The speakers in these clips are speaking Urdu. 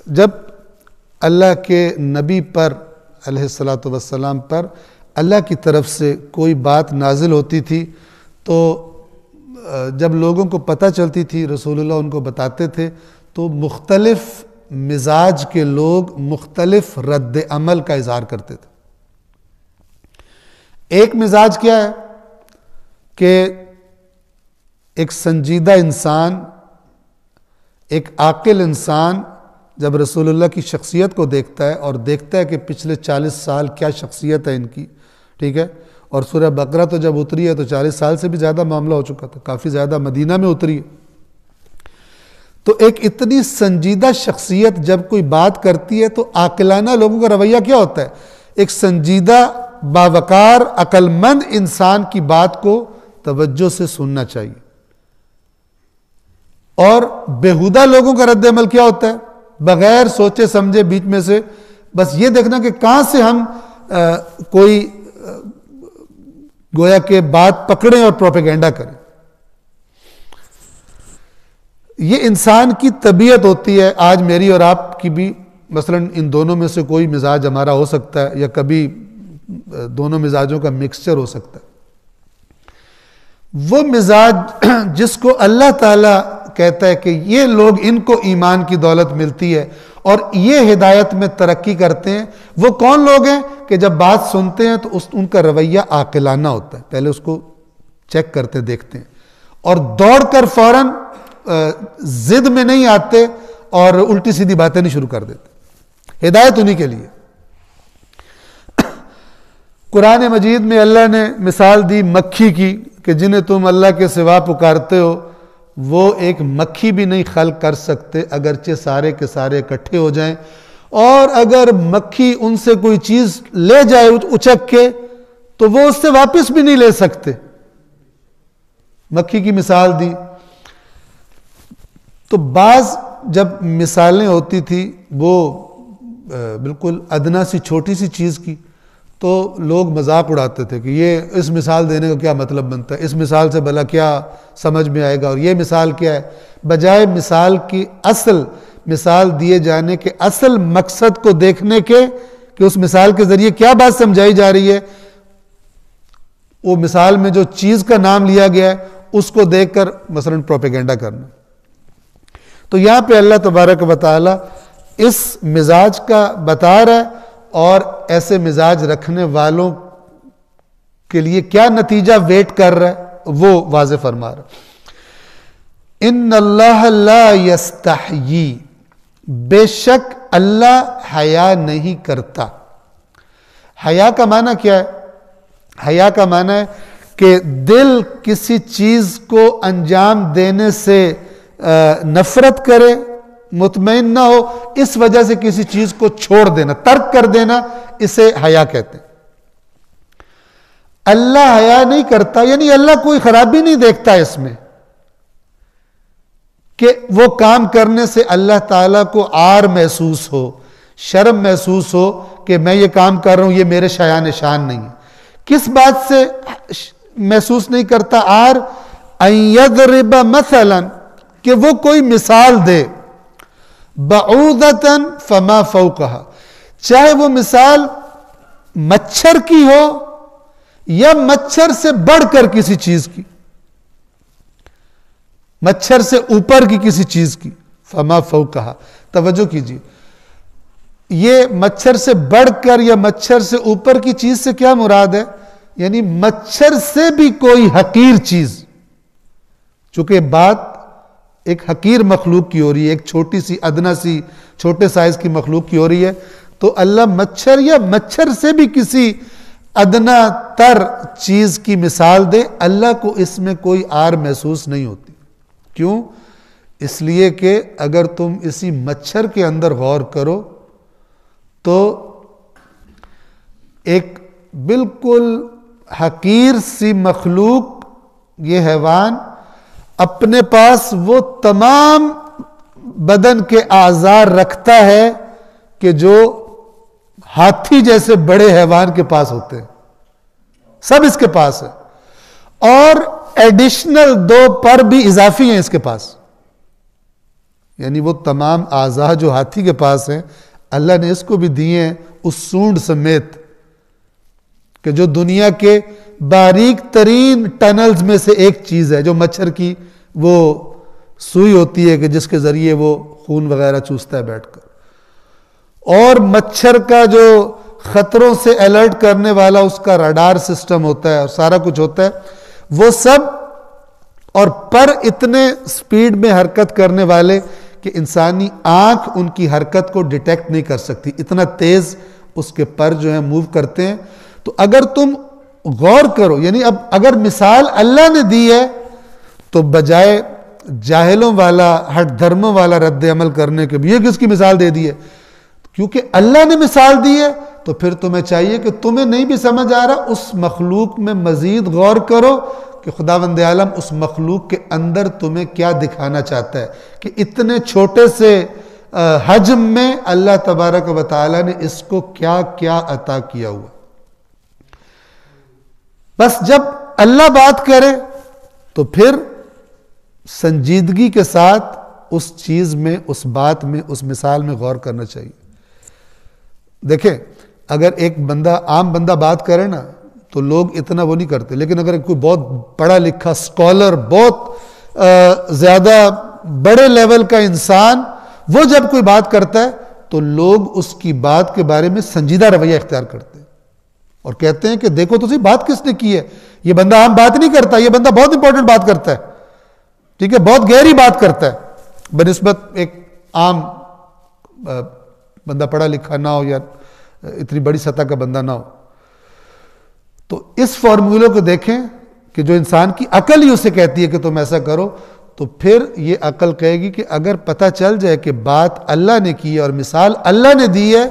جب اللہ کے نبی پر علیہ الصلاۃ والسلام پر اللہ کی طرف سے کوئی بات نازل ہوتی تھی تو جب لوگوں کو پتہ چلتی تھی رسول اللہ ان کو بتاتے تھے تو مختلف مزاج کے لوگ مختلف رد عمل کا اظہار کرتے تھے۔ ایک مزاج کیا ہے کہ ایک سنجیدہ انسان، ایک عاقل انسان جب رسول اللہ کی شخصیت کو دیکھتا ہے اور دیکھتا ہے کہ پچھلے 40 سال کیا شخصیت ہے ان کی، ٹھیک ہے، اور سورہ بقرہ تو جب اتری ہے تو 40 سال سے بھی زیادہ معاملہ ہو چکا تھا، کافی زیادہ مدینہ میں اتری ہے، تو ایک اتنی سنجیدہ شخصیت جب کوئی بات کرتی ہے تو عاقلانہ لوگوں کا رویہ کیا ہوتا ہے؟ ایک سنجیدہ باوقار عقل مند انسان کی بات کو توجہ سے سننا چاہیے، اور بیہودہ لوگوں کا رد عمل کیا ہوتا ہے؟ بغیر سوچے سمجھے بیچ میں سے بس یہ دیکھنا کہ کہاں سے ہم کوئی گویا کہ بات پکڑیں اور پروپیگنڈا کریں۔ یہ انسان کی طبیعت ہوتی ہے، آج میری اور آپ کی بھی، مثلا ان دونوں میں سے کوئی مزاج ہمارا ہو سکتا ہے یا کبھی دونوں مزاجوں کا مکسچر ہو سکتا ہے۔ وہ مزاج جس کو اللہ تعالیٰ کہتا ہے کہ یہ لوگ ان کو ایمان کی دولت ملتی ہے اور یہ ہدایت میں ترقی کرتے ہیں، وہ کون لوگ ہیں کہ جب بات سنتے ہیں تو ان کا رویہ عاقلانہ ہوتا ہے، پہلے اس کو چیک کرتے دیکھتے ہیں اور دوڑ کر فوراً ضد میں نہیں آتے اور الٹی سیدھی باتیں نہیں شروع کر دیتے۔ ہدایت انہی کے لیے۔ قرآن مجید میں اللہ نے مثال دی مکھی کی کہ جنہیں تم اللہ کے سوا پکارتے ہو وہ ایک مکھی بھی نہیں خلق کر سکتے اگرچہ سارے کے سارے اکٹھے ہو جائیں، اور اگر مکھی ان سے کوئی چیز لے جائے اچک کے تو وہ اس سے واپس بھی نہیں لے سکتے۔ مکھی کی مثال دی۔ تو بعض جب مثالیں ہوتی تھی وہ بالکل ادنا سی چھوٹی سی چیز کی تو لوگ مذاق اڑاتے تھے کہ یہ اس مثال دینے کا کیا مطلب بنتا ہے، اس مثال سے بھلا کیا سمجھ میں آئے گا، اور یہ مثال کیا ہے، بجائے مثال کی اصل مثال دیے جانے کے اصل مقصد کو دیکھنے کے کہ اس مثال کے ذریعے کیا بات سمجھائی جا رہی ہے، وہ مثال میں جو چیز کا نام لیا گیا ہے اس کو دیکھ کر مثلا پروپیگنڈا کرنا۔ تو یہاں پہ اللہ تبارک و تعالی اس مزاج کا بتا رہا ہے اور ایسے مزاج رکھنے والوں کے لیے کیا نتیجہ ویٹ کر رہا ہے وہ واضح فرما رہا ہے۔ ان اللہ لا یستحیی، بے شک اللہ حیا نہیں کرتا۔ حیا کا معنی کیا ہے؟ حیا کا معنی ہے کہ دل کسی چیز کو انجام دینے سے نفرت کرے، مطمئن نہ ہو، اس وجہ سے کسی چیز کو چھوڑ دینا، ترک کر دینا، اسے حیا کہتے ہیں۔ اللہ حیا نہیں کرتا، یعنی اللہ کوئی خرابی نہیں دیکھتا اس میں کہ وہ کام کرنے سے اللہ تعالیٰ کو عار محسوس ہو، شرم محسوس ہو کہ میں یہ کام کر رہا ہوں، یہ میرے شایان شان نہیں ہے۔ کس بات سے محسوس نہیں کرتا عار؟ ان یضرب مثلا، کہ وہ کوئی مثال دے، بعوضۃ فما فوقہا، چاہے وہ مثال مچھر کی ہو یا مچھر سے بڑھ کر کسی چیز کی، مچھر سے اوپر کی کسی چیز کی، فما فوقہا۔ توجہ کیجیے، یہ مچھر سے بڑھ کر یا مچھر سے اوپر کی چیز سے کیا مراد ہے؟ یعنی مچھر سے بھی کوئی حقیر چیز، چونکہ بات ایک حقیر مخلوق کی ہو رہی ہے، ایک چھوٹی سی ادنا سی چھوٹے سائز کی مخلوق کی ہو رہی ہے، تو اللہ مچھر یا مچھر سے بھی کسی ادنا تر چیز کی مثال دے، اللہ کو اس میں کوئی عار محسوس نہیں ہوتی۔ کیوں؟ اس لیے کہ اگر تم اسی مچھر کے اندر غور کرو تو ایک بالکل حقیر سی مخلوق، یہ حیوان اپنے پاس وہ تمام بدن کے اعضاء رکھتا ہے کہ جو ہاتھی جیسے بڑے حیوان کے پاس ہوتے ہیں، سب اس کے پاس ہے، اور ایڈیشنل 2 پر بھی اضافی ہیں اس کے پاس۔ یعنی وہ تمام اعضاء جو ہاتھی کے پاس ہیں اللہ نے اس کو بھی دیے ہیں اس سونڈ سمیت، کہ جو دنیا کے باریک ترین ٹنلز میں سے ایک چیز ہے، جو مچھر کی وہ سوئی ہوتی ہے کہ جس کے ذریعے وہ خون وغیرہ چوستا ہے بیٹھ کر، اور مچھر کا جو خطروں سے الرٹ کرنے والا اس کا راڈار سسٹم ہوتا ہے اور سارا کچھ ہوتا ہے، وہ سب، اور پر اتنے سپیڈ میں حرکت کرنے والے کہ انسانی آنکھ ان کی حرکت کو ڈیٹیکٹ نہیں کر سکتی، اتنا تیز اس کے پر جو ہیں موو کرتے ہیں۔ تو اگر تم غور کرو، یعنی اب اگر مثال اللہ نے دی ہے تو بجائے جاہلوں والا ہٹ دھرموں والا رد عمل کرنے کے بھی یہ کس کی مثال دے دی ہے، کیونکہ اللہ نے مثال دی ہے تو پھر تمہیں چاہیے کہ تمہیں نہیں بھی سمجھ آ رہا اس مخلوق میں مزید غور کرو کہ خداوند عالم اس مخلوق کے اندر تمہیں کیا دکھانا چاہتا ہے، کہ اتنے چھوٹے سے حجم میں اللہ تبارک و تعالی نے اس کو کیا کیا عطا کیا ہوا۔ بس جب اللہ بات کرے تو پھر سنجیدگی کے ساتھ اس چیز میں، اس بات میں، اس مثال میں غور کرنا چاہیے۔ دیکھیں اگر ایک بندہ، عام بندہ بات کرے نا تو لوگ اتنا وہ نہیں کرتے، لیکن اگر کوئی بہت پڑھا لکھا اسکالر، بہت زیادہ بڑے لیول کا انسان، وہ جب کوئی بات کرتا ہے تو لوگ اس کی بات کے بارے میں سنجیدہ رویہ اختیار کرتے ہیں اور کہتے ہیں کہ دیکھو تو صحیح بات کس نے کی ہے، یہ بندہ عام بات نہیں کرتا، یہ بندہ بہت امپورٹنٹ بات کرتا ہے، ٹھیک ہے، بہت گہری بات کرتا ہے بنسبت ایک عام بندہ پڑھا لکھا نہ ہو یا اتنی بڑی سطح کا بندہ نہ ہو۔ تو اس فارمولے کو دیکھیں کہ جو انسان کی عقل ہی اسے کہتی ہے کہ تم ایسا کرو، تو پھر یہ عقل کہے گی کہ اگر پتہ چل جائے کہ بات اللہ نے کی ہے اور مثال اللہ نے دی ہے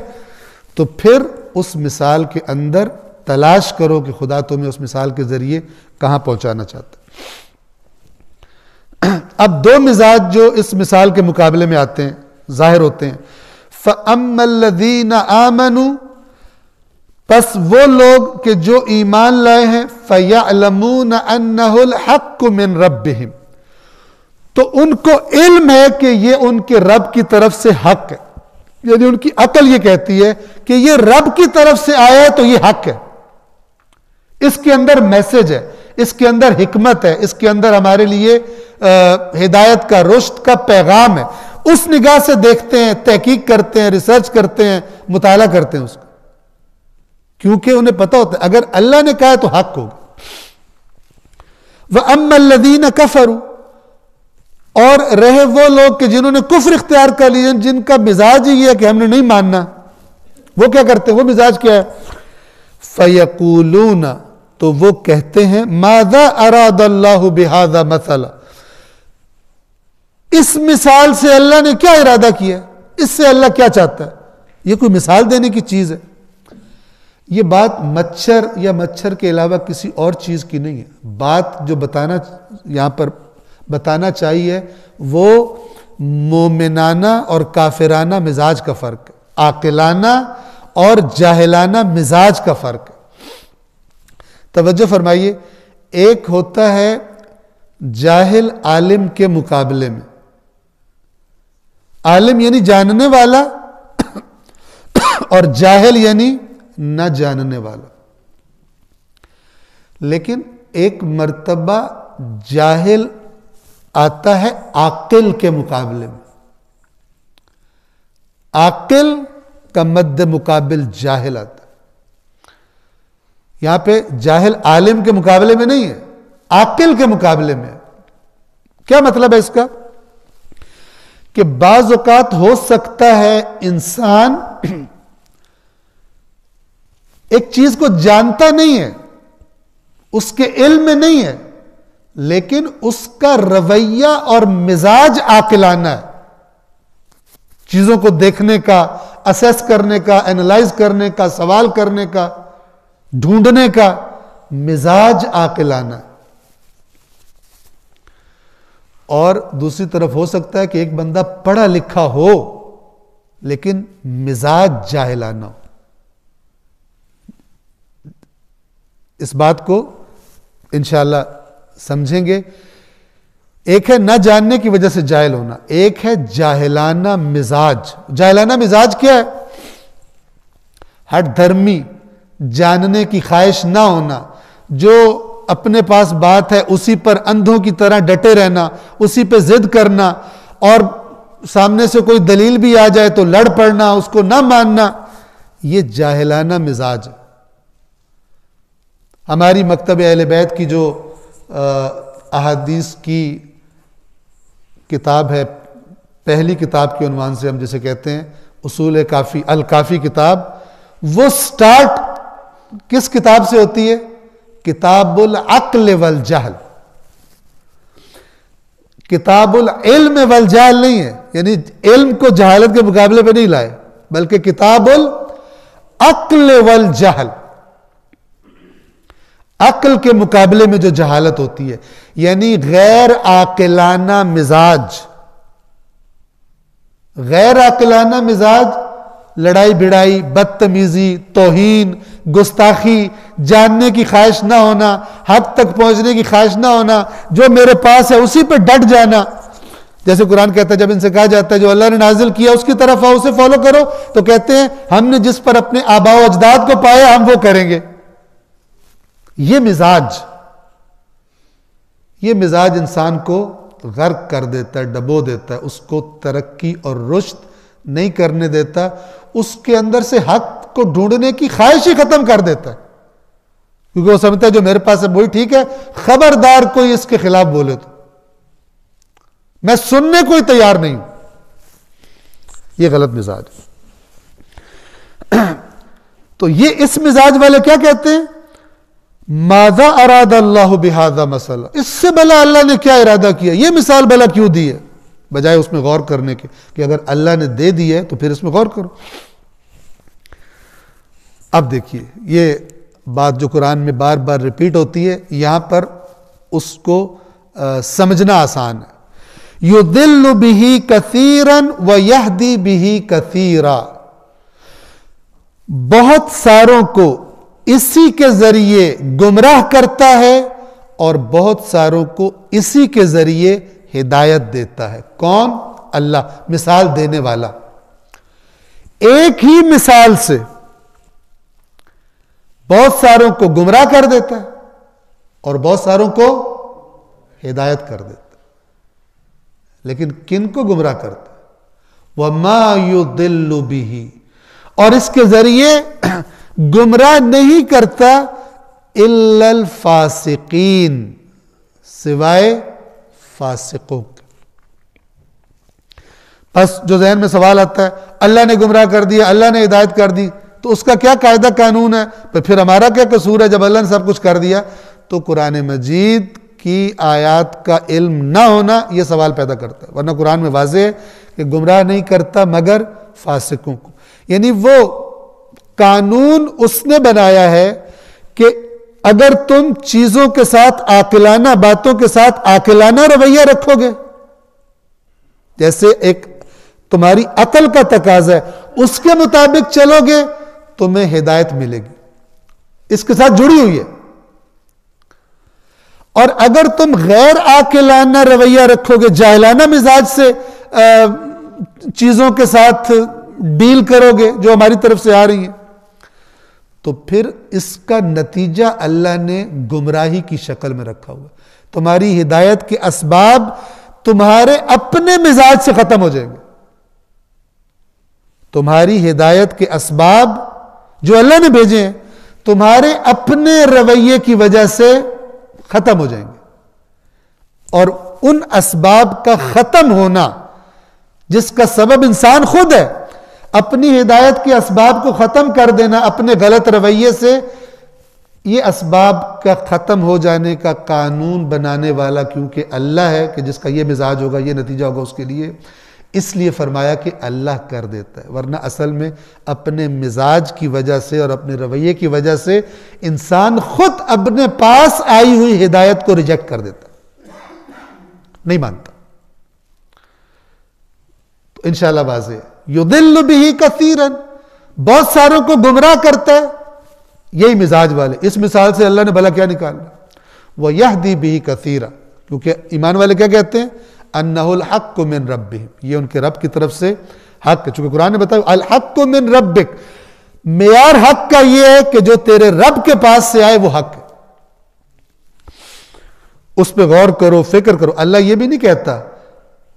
تو پھر اس مثال کے اندر تلاش کرو کہ خدا تمہیں اس مثال کے ذریعے کہاں پہنچانا چاہتا ہے۔ اب دو مزاج جو اس مثال کے مقابلے میں آتے ہیں، ظاہر ہوتے ہیں۔ فَأَمَّا الَّذِينَ آمَنُوا، پس وہ لوگ کہ جو ایمان لائے ہیں، فَيَعْلَمُونَ أَنَّهُ الْحَقُّ مِنْ رَبِّهِمْ، تو ان کو علم ہے کہ یہ ان کے رب کی طرف سے حق ہے، یعنی ان کی عقل یہ کہتی ہے کہ یہ رب کی طرف سے آیا ہے تو یہ حق ہے، اس کے اندر میسج ہے، اس کے اندر حکمت ہے، اس کے اندر ہمارے لیے ہدایت کا، رشد کا پیغام ہے۔ اس نگاہ سے دیکھتے ہیں، تحقیق کرتے ہیں، ریسرچ کرتے ہیں، مطالعہ کرتے ہیں اس کا، کیونکہ انہیں پتہ ہوتا ہے اگر اللہ نے کہا ہے تو حق ہوگا۔ وَأَمَّا الَّذِينَ كَفَرُوا، اور رہے وہ لوگ کہ جنہوں نے کفر اختیار کر لیا، جن کا مزاج ہی ہے کہ ہم نے نہیں ماننا، وہ کیا کرتے ہیں؟ وہ مزاج کیا ہے؟ فَيَقُولُونَ، تو وہ کہتے ہیں مَاذَا أَرَادَ اللَّهُ بِهَذَا مَثَلًا، اس مثال سے اللہ نے کیا ارادہ کیا، اس سے اللہ کیا چاہتا ہے، یہ کوئی مثال دینے کی چیز ہے۔ یہ بات مچھر یا مچھر کے علاوہ کسی اور چیز کی نہیں ہے، بات جو بتانا یہاں پر بتانا چاہیے وہ مومنانہ اور کافرانہ مزاج کا فرق ہے، عاقلانہ اور جاہلانہ مزاج کا فرق ہے۔ توجہ فرمائیے، ایک ہوتا ہے جاہل عالم کے مقابلے میں، عالم یعنی جاننے والا اور جاہل یعنی نہ جاننے والا۔ لیکن ایک مرتبہ جاہل آتا ہے عاقل کے مقابلے میں، عاقل کا مد مقابل جاہل آتا ہے۔ یہاں پہ جاہل عالم کے مقابلے میں نہیں ہے، عاقل کے مقابلے میں ہے۔ کیا مطلب ہے اس کا؟ کہ بعض اوقات ہو سکتا ہے انسان ایک چیز کو جانتا نہیں ہے، اس کے علم میں نہیں ہے، لیکن اس کا رویہ اور مزاج عاقلانہ ہے، چیزوں کو دیکھنے کا، اسیس کرنے کا، اینالائز کرنے کا، سوال کرنے کا، ڈھونڈنے کا مزاج عاقلانہ ہے۔ اور دوسری طرف ہو سکتا ہے کہ ایک بندہ پڑھا لکھا ہو لیکن مزاج جاہلانہ ہو۔ اس بات کو انشاءاللہ سمجھیں گے ایک ہے نہ جاننے کی وجہ سے جاہل ہونا، ایک ہے جاہلانہ مزاج۔ جاہلانہ مزاج کیا ہے؟ ہٹ دھرمی، جاننے کی خواہش نہ ہونا، جو اپنے پاس بات ہے اسی پر اندھوں کی طرح ڈٹے رہنا، اسی پہ ضد کرنا، اور سامنے سے کوئی دلیل بھی آ جائے تو لڑ پڑنا، اس کو نہ ماننا، یہ جاہلانہ مزاج ہے۔ ہماری مکتب اہل بیت کی جو احادیث کی کتاب ہے، پہلی کتاب کے عنوان سے ہم جسے کہتے ہیں اصول کافی، الکافی کتاب، وہ سٹارٹ کس کتاب سے ہوتی ہے؟ کتاب العقل والجہل۔ کتاب العلم والجہل نہیں ہے، یعنی علم کو جہالت کے مقابلے پہ نہیں لائے، بلکہ کتاب العقل والجہل، عقل کے مقابلے میں جو جہالت ہوتی ہے، یعنی غیر عاقلانہ مزاج۔ غیر عاقلانہ مزاج، لڑائی بھڑائی، بدتمیزی، توہین، گستاخی، جاننے کی خواہش نہ ہونا، حق تک پہنچنے کی خواہش نہ ہونا، جو میرے پاس ہے اسی پہ ڈٹ جانا۔ جیسے قرآن کہتا ہے، جب ان سے کہا جاتا ہے جو اللہ نے نازل کیا اس کی طرف آؤ، اسے فالو کرو، تو کہتے ہیں ہم نے جس پر اپنے آباء و اجداد کو پایا ہم وہ کریں گے۔ یہ مزاج انسان کو غرق کر دیتا ہے، ڈبو دیتا ہے، اس کو ترقی اور رشد نہیں کرنے دیتا، اس کے اندر سے حق کو ڈھونڈنے کی خواہش ہی ختم کر دیتا ہے، کیونکہ وہ سمجھتا ہے جو میرے پاس ہے وہی ٹھیک ہے، خبردار کوئی اس کے خلاف بولے تو میں سننے کو ہی تیار نہیں ہوں۔ یہ غلط مزاج تو یہ اس مزاج والے کیا کہتے ہیں؟ ماذا اراد اللہ بہذا مسئلہ، اس سے بھلا اللہ نے کیا ارادہ کیا، یہ مثال بھلا کیوں دی ہے، بجائے اس میں غور کرنے کے کہ اگر اللہ نے دے دی ہے تو پھر اس میں غور کرو۔ اب دیکھیے یہ بات جو قرآن میں بار بار ریپیٹ ہوتی ہے، یہاں پر اس کو سمجھنا آسان ہے۔ یضل بہ کثیرا ویہدی بہ کثیرا، بہت ساروں کو اسی کے ذریعے گمراہ کرتا ہے اور بہت ساروں کو اسی کے ذریعے ہدایت دیتا ہے۔ کون؟ اللہ، مثال دینے والا۔ ایک ہی مثال سے بہت ساروں کو گمراہ کر دیتا ہے اور بہت ساروں کو ہدایت کر دیتا ہے، لیکن کن کو گمراہ کرتا ہے؟ وَمَا يُضِلُّ بِهِ، اور اس کے ذریعے گمراہ نہیں کرتا الا الفاسقین، سوائے فاسقوں کے۔ بس جو ذہن میں سوال آتا ہے، اللہ نے گمراہ کر دیا، اللہ نے ہدایت کر دی، تو اس کا کیا قاعدہ قانون ہے؟ پھر ہمارا کیا قصور ہے جب اللہ نے سب کچھ کر دیا؟ تو قرآن مجید کی آیات کا علم نہ ہونا یہ سوال پیدا کرتا ہے، ورنہ قرآن میں واضح ہے کہ گمراہ نہیں کرتا مگر فاسقوں کو۔ یعنی وہ قانون اس نے بنایا ہے کہ اگر تم چیزوں کے ساتھ عاقلانہ باتوں کے ساتھ عاقلانہ رویہ رکھو گے، جیسے ایک تمہاری عقل کا تقاضا ہے اس کے مطابق چلو گے تمہیں ہدایت ملے گی، اس کے ساتھ جڑی ہوئی ہے۔ اور اگر تم غیر عاقلانہ رویہ رکھو گے، جاہلانہ مزاج سے چیزوں کے ساتھ ڈیل کرو گے جو ہماری طرف سے آ رہی ہیں، تو پھر اس کا نتیجہ اللہ نے گمراہی کی شکل میں رکھا ہوا۔ تمہاری ہدایت کے اسباب تمہارے اپنے مزاج سے ختم ہو جائیں گے، تمہاری ہدایت کے اسباب جو اللہ نے بھیجے ہیں تمہارے اپنے رویے کی وجہ سے ختم ہو جائیں گے، اور ان اسباب کا ختم ہونا جس کا سبب انسان خود ہے، اپنی ہدایت کے اسباب کو ختم کر دینا اپنے غلط رویے سے، یہ اسباب کا ختم ہو جانے کا قانون بنانے والا کیونکہ اللہ ہے کہ جس کا یہ مزاج ہوگا یہ نتیجہ ہوگا اس کے لیے، اس لیے فرمایا کہ اللہ کر دیتا ہے، ورنہ اصل میں اپنے مزاج کی وجہ سے اور اپنے رویے کی وجہ سے انسان خود اپنے پاس آئی ہوئی ہدایت کو ریجیکٹ کر دیتا، نہیں مانتا۔ تو انشاءاللہ واضح ہے، یضل بہ کثیرا، بہت ساروں کو گمراہ کرتا ہے، یہی مزاج والے۔ اس مثال سے اللہ نے بھلا کیا نکالنا؟ وَيَهْدِي بِهِ كَثِيرًا، کیونکہ ایمان والے کیا کہتے ہیں؟ انہ الحق من ربہم، یہ ان کے رب کی طرف سے حق ہے، چونکہ قرآن نے بتایا الحق من ربک، معیار حق کا یہ ہے کہ جو تیرے رب کے پاس سے آئے وہ حق ہے، اس پہ غور کرو، فکر کرو۔ اللہ یہ بھی نہیں کہتا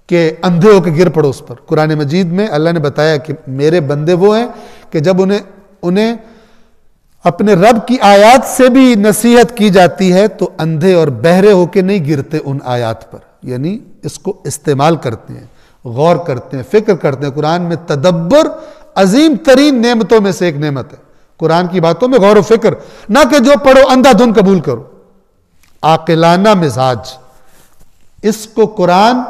کہ اندھے ہو کے گر پڑو اس پر۔ قرآن مجید میں اللہ نے بتایا کہ میرے بندے وہ ہیں کہ جب انہیں اپنے رب کی آیات سے بھی نصیحت کی جاتی ہے تو اندھے اور بہرے ہو کے نہیں گرتے ان آیات پر، یعنی اس کو استعمال کرتے ہیں، غور کرتے ہیں، فکر کرتے ہیں۔ قرآن میں تدبر عظیم ترین نعمتوں میں سے ایک نعمت ہے، قرآن کی باتوں میں غور و فکر، نہ کہ جو پڑھو اندھا دھن قبول کرو۔ عاقلانہ مزاج، اس کو قرآن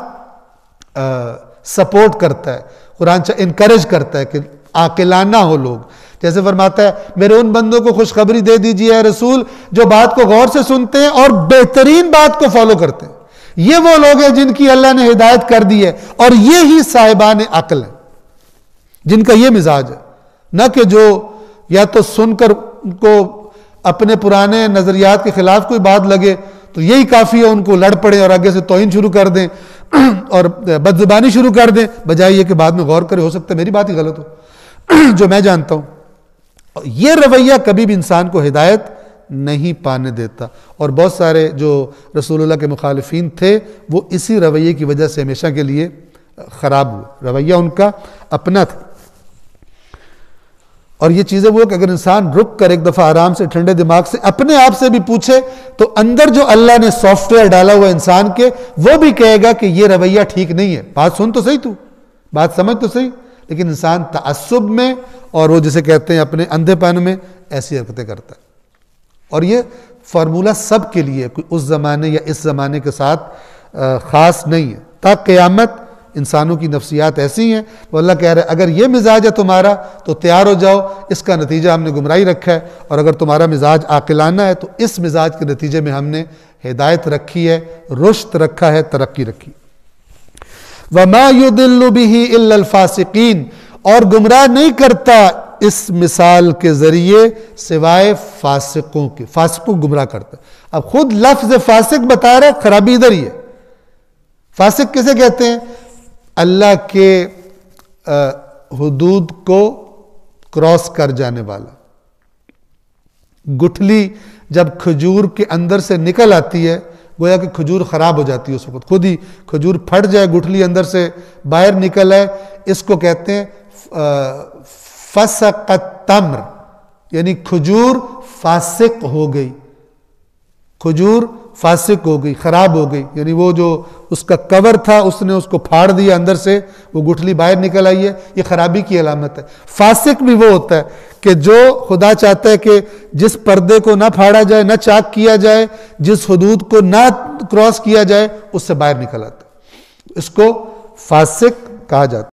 سپورٹ کرتا ہے، قرآن انکریج کرتا ہے کہ عاقلانہ ہو لوگ۔ جیسے فرماتا ہے میرے ان بندوں کو خوشخبری دے دیجیے اے رسول جو بات کو غور سے سنتے ہیں اور بہترین بات کو فالو کرتے ہیں، یہ وہ لوگ ہیں جن کی اللہ نے ہدایت کر دی ہے، اور یہ ہی صاحبان عقل ہیں جن کا یہ مزاج ہے، نہ کہ جو یا تو سن کر کو اپنے پرانے نظریات کے خلاف کوئی بات لگے تو یہی کافی ہے، ان کو لڑ پڑے اور آگے سے توہین شروع کر دیں اور بدزبانی شروع کر دیں، بجائے یہ کہ بعد میں غور کرے، ہو سکتا ہے میری بات ہی غلط ہو جو میں جانتا ہوں۔ یہ رویہ کبھی بھی انسان کو ہدایت نہیں پانے دیتا، اور بہت سارے جو رسول اللہ کے مخالفین تھے وہ اسی رویے کی وجہ سے ہمیشہ کے لیے خراب ہوئے، رویہ ان کا اپنا تھا۔ اور یہ چیزیں وہ کہ اگر انسان رک کر ایک دفعہ آرام سے ٹھنڈے دماغ سے اپنے آپ سے بھی پوچھے تو اندر جو اللہ نے سافٹ ویئر ڈالا ہوا انسان کے، وہ بھی کہے گا کہ یہ رویہ ٹھیک نہیں ہے۔ بات سن تو صحیح، تو بات سمجھ تو صحیح، لیکن انسان تعصب میں اور وہ جسے کہتے ہیں اپنے اندھے پن میں ایسی حرکتیں کرتا ہے۔ اور یہ فارمولہ سب کے لیے، کوئی اس زمانے یا اس زمانے کے ساتھ خاص نہیں ہے، تا قیامت انسانوں کی نفسیات ایسی ہیں۔ تو اللہ کہہ رہا ہے اگر یہ مزاج ہے تمہارا تو تیار ہو جاؤ، اس کا نتیجہ ہم نے گمراہی رکھا ہے، اور اگر تمہارا مزاج عاقلانہ ہے تو اس مزاج کے نتیجے میں ہم نے ہدایت رکھی ہے، رشد رکھا ہے، ترقی رکھی۔ وَمَا يُضِلُّ بِهِ إِلَّا الْفَاسِقِينَ، اور گمراہ نہیں کرتا اس مثال کے ذریعے سوائے فاسقوں کے، فاسقوں گمراہ کرتا ہے۔ اب خود لفظ فاسق بتا رہا ہے، خرابی ادھر ہی ہے۔ فاسق کسے کہتے ہیں؟ اللہ کے حدود کو کراس کر جانے والا۔ گٹھلی جب کھجور کے اندر سے نکل آتی ہے، گویا کہ کھجور خراب ہو جاتی ہے اس وقت، خود ہی کھجور پھٹ جائے، گٹھلی اندر سے باہر نکل آئے، اس کو کہتے ہیں فسق التمر، یعنی کھجور فاسق ہو گئی، کھجور فاسق ہو گئی، خراب ہو گئی، یعنی وہ جو اس کا کور تھا اس نے اس کو پھاڑ دیا، اندر سے وہ گٹھلی باہر نکل آئی ہے، یہ خرابی کی علامت ہے۔ فاسق بھی وہ ہوتا ہے کہ جو خدا چاہتا ہے کہ جس پردے کو نہ پھاڑا جائے، نہ چاک کیا جائے، جس حدود کو نہ کراس کیا جائے، اس سے باہر نکل آتا ہے، اس کو فاسق کہا جاتا ہے۔